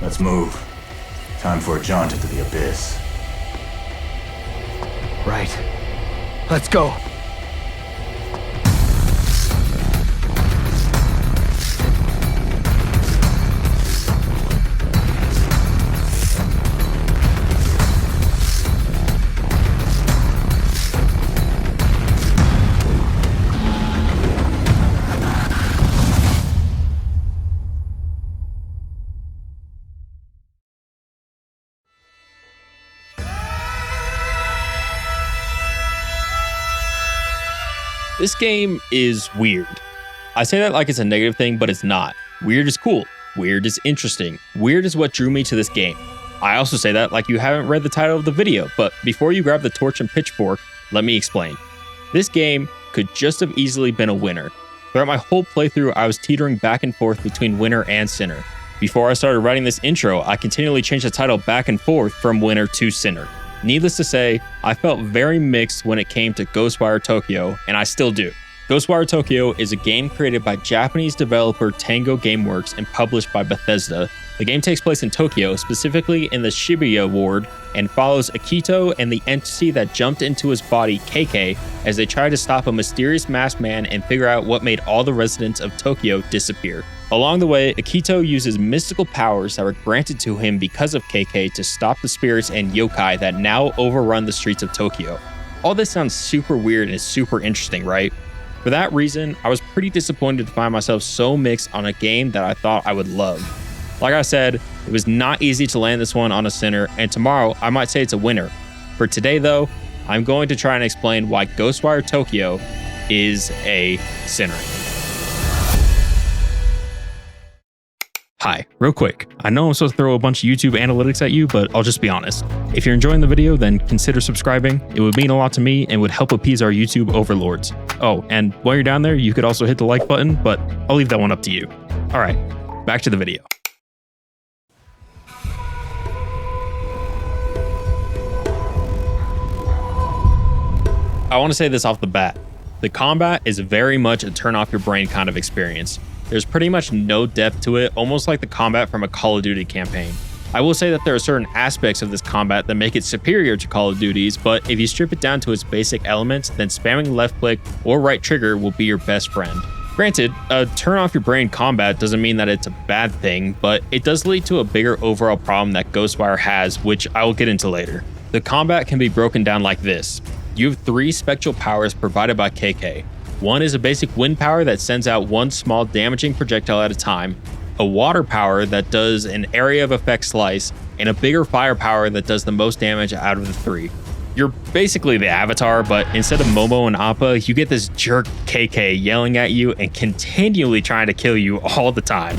Let's move. Time for a jaunt into the abyss. Right. Let's go. This game is weird. I say that like it's a negative thing, but it's not. Weird is cool. Weird is interesting. Weird is what drew me to this game. I also say that like you haven't read the title of the video, but before you grab the torch and pitchfork, let me explain. This game could just have easily been a winner. Throughout my whole playthrough, I was teetering back and forth between winner and sinner. Before I started writing this intro, I continually changed the title back and forth from winner to sinner. Needless to say, I felt very mixed when it came to Ghostwire Tokyo, and I still do. Ghostwire Tokyo is a game created by Japanese developer Tango Gameworks and published by Bethesda. The game takes place in Tokyo, specifically in the Shibuya ward, and follows Akito and the entity that jumped into his body, KK, as they try to stop a mysterious masked man and figure out what made all the residents of Tokyo disappear. Along the way, Akito uses mystical powers that were granted to him because of KK to stop the spirits and yokai that now overrun the streets of Tokyo. All this sounds super weird and is super interesting, right? For that reason, I was pretty disappointed to find myself so mixed on a game that I thought I would love. Like I said, it was not easy to land this one on a sinner, and tomorrow I might say it's a winner. For today though, I'm going to try and explain why Ghostwire Tokyo is a sinner. Hi, real quick. I know I'm supposed to throw a bunch of YouTube analytics at you, but I'll just be honest. If you're enjoying the video, then consider subscribing. It would mean a lot to me and would help appease our YouTube overlords. Oh, and while you're down there, you could also hit the like button, but I'll leave that one up to you. All right, back to the video. I want to say this off the bat. The combat is very much a turn off your brain kind of experience. There's pretty much no depth to it, almost like the combat from a Call of Duty campaign. I will say that there are certain aspects of this combat that make it superior to Call of Duty's, but if you strip it down to its basic elements, then spamming left click or right trigger will be your best friend. Granted, a turn off your brain combat doesn't mean that it's a bad thing, but it does lead to a bigger overall problem that Ghostwire has, which I will get into later. The combat can be broken down like this. You have 3 spectral powers provided by KK. One is a basic wind power that sends out one small damaging projectile at a time, a water power that does an area of effect slice, and a bigger fire power that does the most damage out of the 3. You're basically the Avatar, but instead of Momo and Appa, you get this jerk KK yelling at you and continually trying to kill you all the time.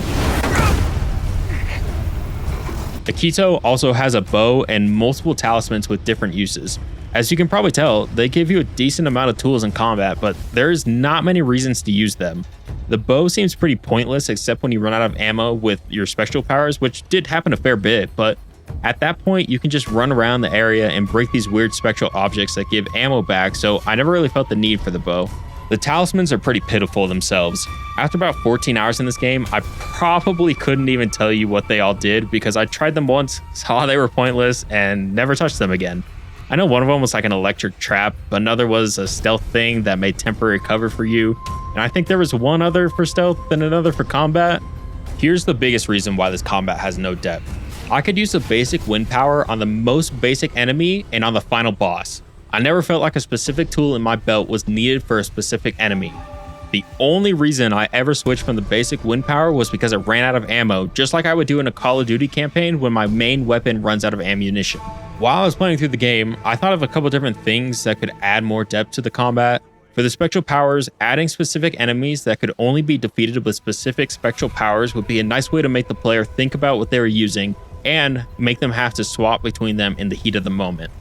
Akito also has a bow and multiple talismans with different uses. As you can probably tell, they give you a decent amount of tools in combat, but there's not many reasons to use them. The bow seems pretty pointless except when you run out of ammo with your spectral powers, which did happen a fair bit, but at that point you can just run around the area and break these weird spectral objects that give ammo back, so I never really felt the need for the bow. The talismans are pretty pitiful themselves. After about 14 hours in this game, I probably couldn't even tell you what they all did because I tried them once, saw they were pointless, and never touched them again. I know one of them was like an electric trap, another was a stealth thing that made temporary cover for you, and I think there was one other for stealth and another for combat. Here's the biggest reason why this combat has no depth. I could use the basic wind power on the most basic enemy and on the final boss. I never felt like a specific tool in my belt was needed for a specific enemy. The only reason I ever switched from the basic wind power was because it ran out of ammo, just like I would do in a Call of Duty campaign when my main weapon runs out of ammunition. While I was playing through the game, I thought of a couple different things that could add more depth to the combat. For the spectral powers, adding specific enemies that could only be defeated with specific spectral powers would be a nice way to make the player think about what they were using and make them have to swap between them in the heat of the moment.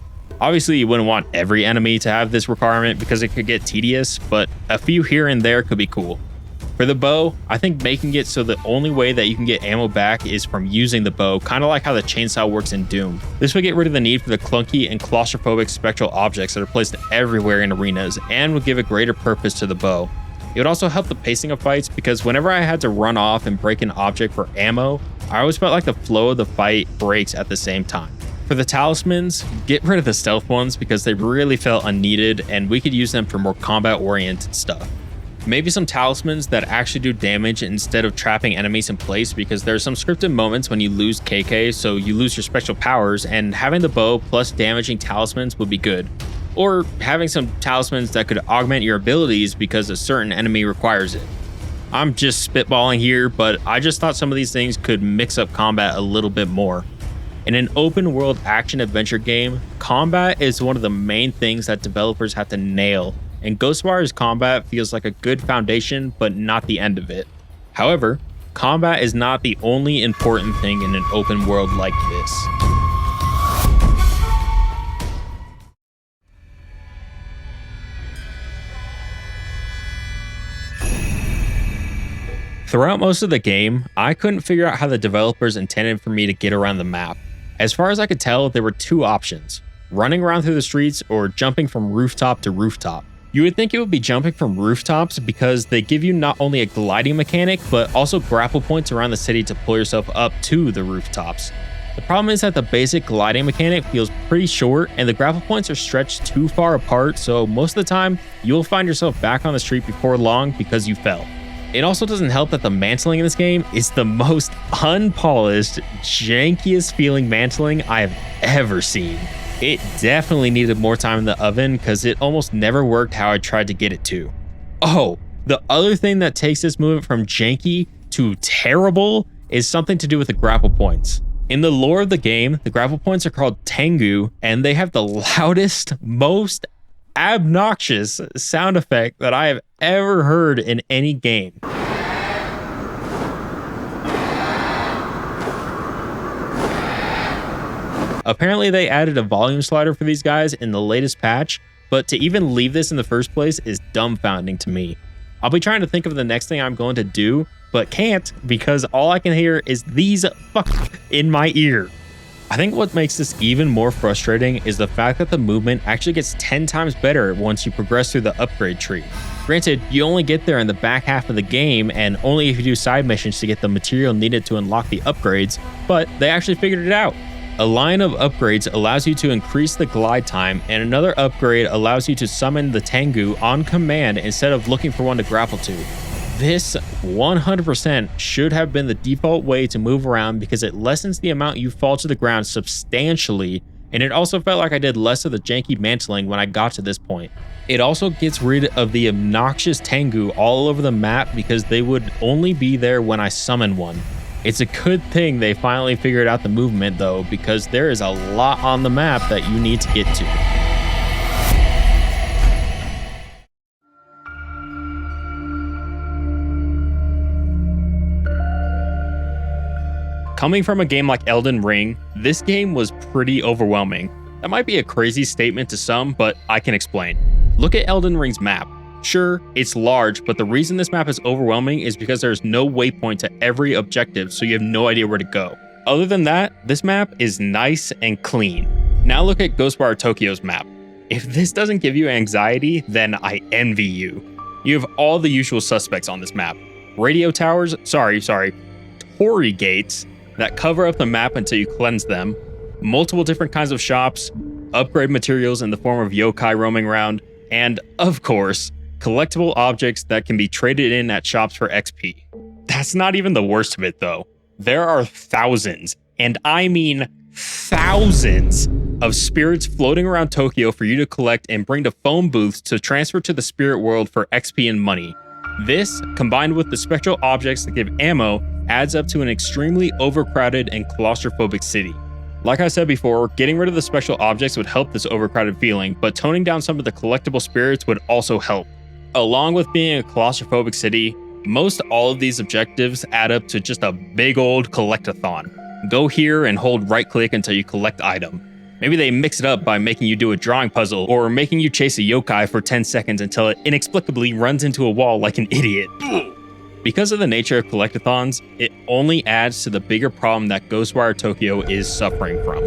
Obviously, you wouldn't want every enemy to have this requirement because it could get tedious, but a few here and there could be cool. For the bow, I think making it so the only way that you can get ammo back is from using the bow, kind of like how the chainsaw works in Doom. This would get rid of the need for the clunky and claustrophobic spectral objects that are placed everywhere in arenas and would give a greater purpose to the bow. It would also help the pacing of fights because whenever I had to run off and break an object for ammo, I always felt like the flow of the fight breaks at the same time. For the talismans, get rid of the stealth ones because they really felt unneeded and we could use them for more combat oriented stuff. Maybe some talismans that actually do damage instead of trapping enemies in place, because there are some scripted moments when you lose KK, so you lose your special powers, and having the bow plus damaging talismans would be good. Or having some talismans that could augment your abilities because a certain enemy requires it. I'm just spitballing here, but I just thought some of these things could mix up combat a little bit more. In an open world action adventure game, combat is one of the main things that developers have to nail, and Ghostwire's combat feels like a good foundation, but not the end of it. However, combat is not the only important thing in an open world like this. Throughout most of the game, I couldn't figure out how the developers intended for me to get around the map. As far as I could tell, there were two options: running around through the streets or jumping from rooftop to rooftop. You would think it would be jumping from rooftops because they give you not only a gliding mechanic, but also grapple points around the city to pull yourself up to the rooftops. The problem is that the basic gliding mechanic feels pretty short and the grapple points are stretched too far apart, so most of the time, you'll find yourself back on the street before long because you fell. It also doesn't help that the mantling in this game is the most unpolished, jankiest feeling mantling I have ever seen. It definitely needed more time in the oven because it almost never worked how I tried to get it to. Oh, the other thing that takes this movement from janky to terrible is something to do with the grapple points. In the lore of the game, the grapple points are called Tango, and they have the loudest, most obnoxious sound effect that I have ever heard in any game. Apparently they added a volume slider for these guys in the latest patch, but to even leave this in the first place is dumbfounding to me. I'll be trying to think of the next thing I'm going to do, but can't because all I can hear is these fuck in my ear. I think what makes this even more frustrating is the fact that the movement actually gets 10 times better once you progress through the upgrade tree. Granted, you only get there in the back half of the game and only if you do side missions to get the material needed to unlock the upgrades, but they actually figured it out. A line of upgrades allows you to increase the glide time, and another upgrade allows you to summon the Tengu on command instead of looking for one to grapple to. This 100% should have been the default way to move around because it lessens the amount you fall to the ground substantially, and it also felt like I did less of the janky mantling when I got to this point. It also gets rid of the obnoxious Tengu all over the map because they would only be there when I summon one. It's a good thing they finally figured out the movement though, because there is a lot on the map that you need to get to. Coming from a game like Elden Ring, this game was pretty overwhelming. That might be a crazy statement to some, but I can explain. Look at Elden Ring's map. Sure, it's large, but the reason this map is overwhelming is because there's no waypoint to every objective, so you have no idea where to go. Other than that, this map is nice and clean. Now look at Ghostwire Tokyo's map. If this doesn't give you anxiety, then I envy you. You have all the usual suspects on this map. Radio towers, Torii gates that cover up the map until you cleanse them, multiple different kinds of shops, upgrade materials in the form of yokai roaming around, and, of course, collectible objects that can be traded in at shops for XP. That's not even the worst of it though. There are thousands, and I mean thousands, of spirits floating around Tokyo for you to collect and bring to phone booths to transfer to the spirit world for XP and money. This, combined with the special objects that give ammo, adds up to an extremely overcrowded and claustrophobic city. Like I said before, getting rid of the special objects would help this overcrowded feeling, but toning down some of the collectible spirits would also help. Along with being a claustrophobic city, most all of these objectives add up to just a big old collectathon. Go here and hold right click until you collect item. Maybe they mix it up by making you do a drawing puzzle or making you chase a yokai for 10 seconds until it inexplicably runs into a wall like an idiot. Because of the nature of collectathons, it only adds to the bigger problem that Ghostwire Tokyo is suffering from.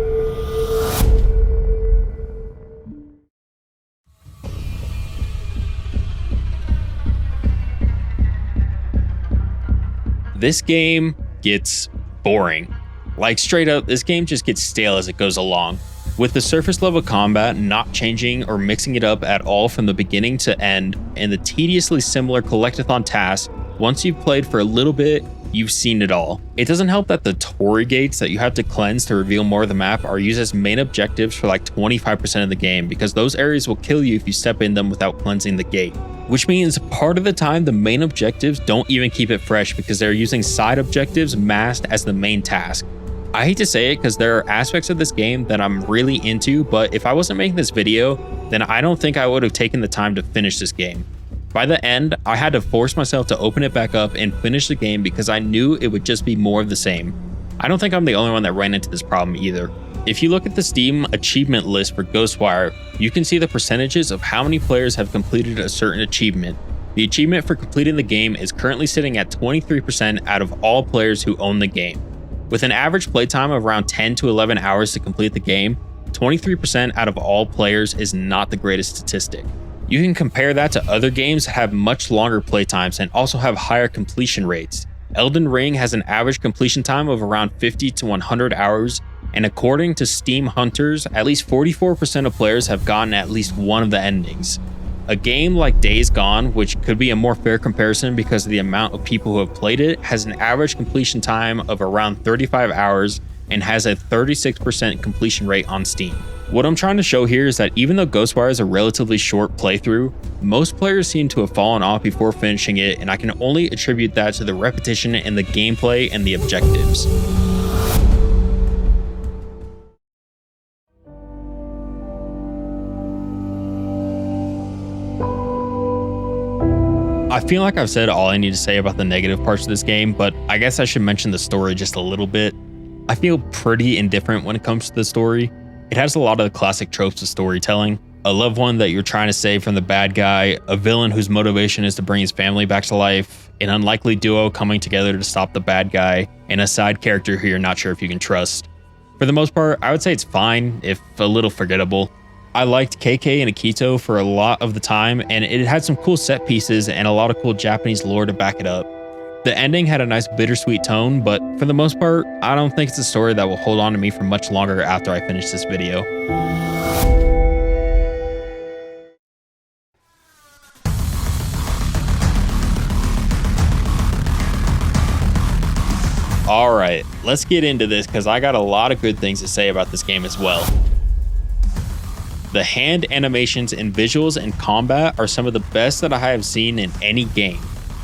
This game gets boring. Like straight up, this game just gets stale as it goes along. With the surface level combat not changing or mixing it up at all from the beginning to end, and the tediously similar collectathon tasks, once you've played for a little bit, you've seen it all. It doesn't help that the Torii gates that you have to cleanse to reveal more of the map are used as main objectives for like 25% of the game, because those areas will kill you if you step in them without cleansing the gate. Which means part of the time the main objectives don't even keep it fresh because they're using side objectives masked as the main task. I hate to say it because there are aspects of this game that I'm really into, but if I wasn't making this video, then I don't think I would have taken the time to finish this game. By the end, I had to force myself to open it back up and finish the game because I knew it would just be more of the same. I don't think I'm the only one that ran into this problem either. If you look at the Steam achievement list for Ghostwire, you can see the percentages of how many players have completed a certain achievement. The achievement for completing the game is currently sitting at 23% out of all players who own the game. With an average playtime of around 10 to 11 hours to complete the game, 23% out of all players is not the greatest statistic. You can compare that to other games that have much longer playtimes and also have higher completion rates. Elden Ring has an average completion time of around 50 to 100 hours, and according to Steam Hunters, at least 44% of players have gotten at least one of the endings. A game like Days Gone, which could be a more fair comparison because of the amount of people who have played it, has an average completion time of around 35 hours and has a 36% completion rate on Steam. What I'm trying to show here is that even though Ghostwire is a relatively short playthrough, most players seem to have fallen off before finishing it, and I can only attribute that to the repetition in the gameplay and the objectives. I feel like I've said all I need to say about the negative parts of this game, but I guess I should mention the story just a little bit. I feel pretty indifferent when it comes to the story. It has a lot of the classic tropes of storytelling. A loved one that you're trying to save from the bad guy, a villain whose motivation is to bring his family back to life, an unlikely duo coming together to stop the bad guy, and a side character who you're not sure if you can trust. For the most part, I would say it's fine, if a little forgettable. I liked KK and Akito for a lot of the time, and it had some cool set pieces and a lot of cool Japanese lore to back it up. The ending had a nice bittersweet tone, but for the most part, I don't think it's a story that will hold on to me for much longer after I finish this video. Alright, let's get into this because I got a lot of good things to say about this game as well. The hand animations and visuals in combat are some of the best that I have seen in any game.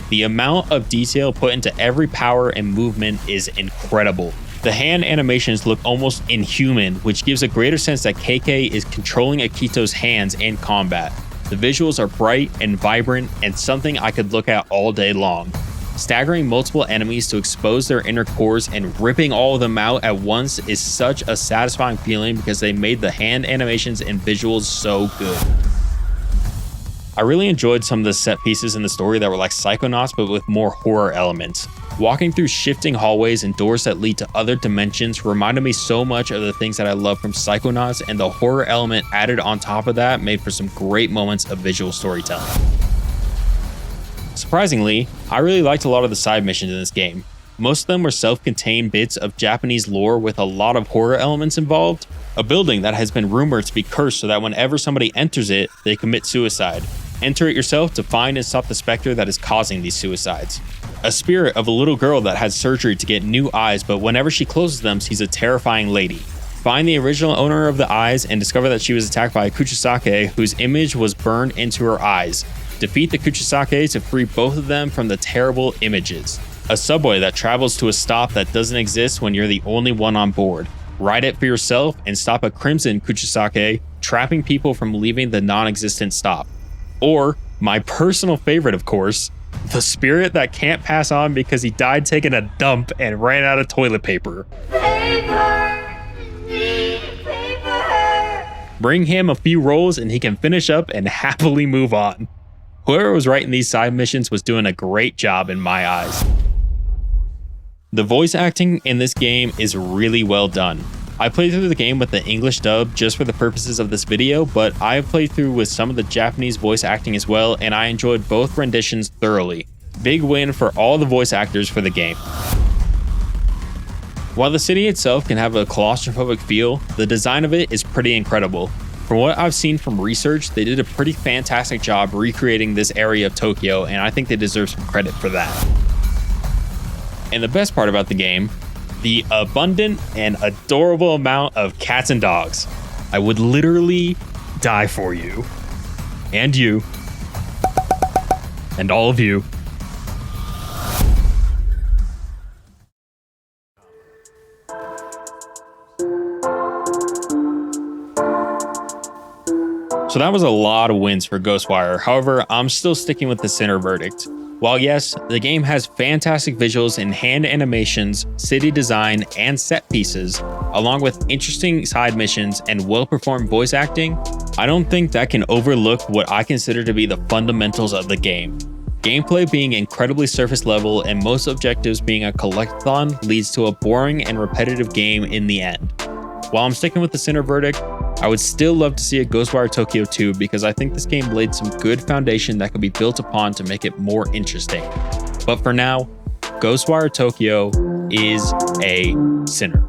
The amount of detail put into every power and movement is incredible. The hand animations look almost inhuman, which gives a greater sense that KK is controlling Akito's hands in combat. The visuals are bright and vibrant and something I could look at all day long. Staggering multiple enemies to expose their inner cores and ripping all of them out at once is such a satisfying feeling because they made the hand animations and visuals so good. I really enjoyed some of the set pieces in the story that were like Psychonauts but with more horror elements. Walking through shifting hallways and doors that lead to other dimensions reminded me so much of the things that I love from Psychonauts, and the horror element added on top of that made for some great moments of visual storytelling. Surprisingly, I really liked a lot of the side missions in this game. Most of them were self-contained bits of Japanese lore with a lot of horror elements involved. A building that has been rumored to be cursed so that whenever somebody enters it, they commit suicide. Enter it yourself to find and stop the specter that is causing these suicides. A spirit of a little girl that had surgery to get new eyes, but whenever she closes them, she's a terrifying lady. Find the original owner of the eyes and discover that she was attacked by a Kuchisake whose image was burned into her eyes. Defeat the Kuchisake to free both of them from the terrible images. A subway that travels to a stop that doesn't exist when you're the only one on board. Ride it for yourself and stop a crimson Kuchisake, trapping people from leaving the non-existent stop. Or, my personal favorite of course, the spirit that can't pass on because he died taking a dump and ran out of toilet paper. Paper! Paper! Bring him a few rolls and he can finish up and happily move on. Whoever was writing these side missions was doing a great job in my eyes. The voice acting in this game is really well done. I played through the game with the English dub just for the purposes of this video, but I have played through with some of the Japanese voice acting as well, and I enjoyed both renditions thoroughly. Big win for all the voice actors for the game. While the city itself can have a claustrophobic feel, the design of it is pretty incredible. From what I've seen from research, they did a pretty fantastic job recreating this area of Tokyo, and I think they deserve some credit for that. And the best part about the game, the abundant and adorable amount of cats and dogs. I would literally die for you. And you. And all of you. So that was a lot of wins for Ghostwire. However, I'm still sticking with the center verdict. While yes, the game has fantastic visuals and hand animations, city design, and set pieces, along with interesting side missions and well-performed voice acting, I don't think that can overlook what I consider to be the fundamentals of the game. Gameplay being incredibly surface level and most objectives being a collectathon leads to a boring and repetitive game in the end. While I'm sticking with the center verdict, I would still love to see a Ghostwire Tokyo 2 because I think this game laid some good foundation that could be built upon to make it more interesting. But for now, Ghostwire Tokyo is a sinner.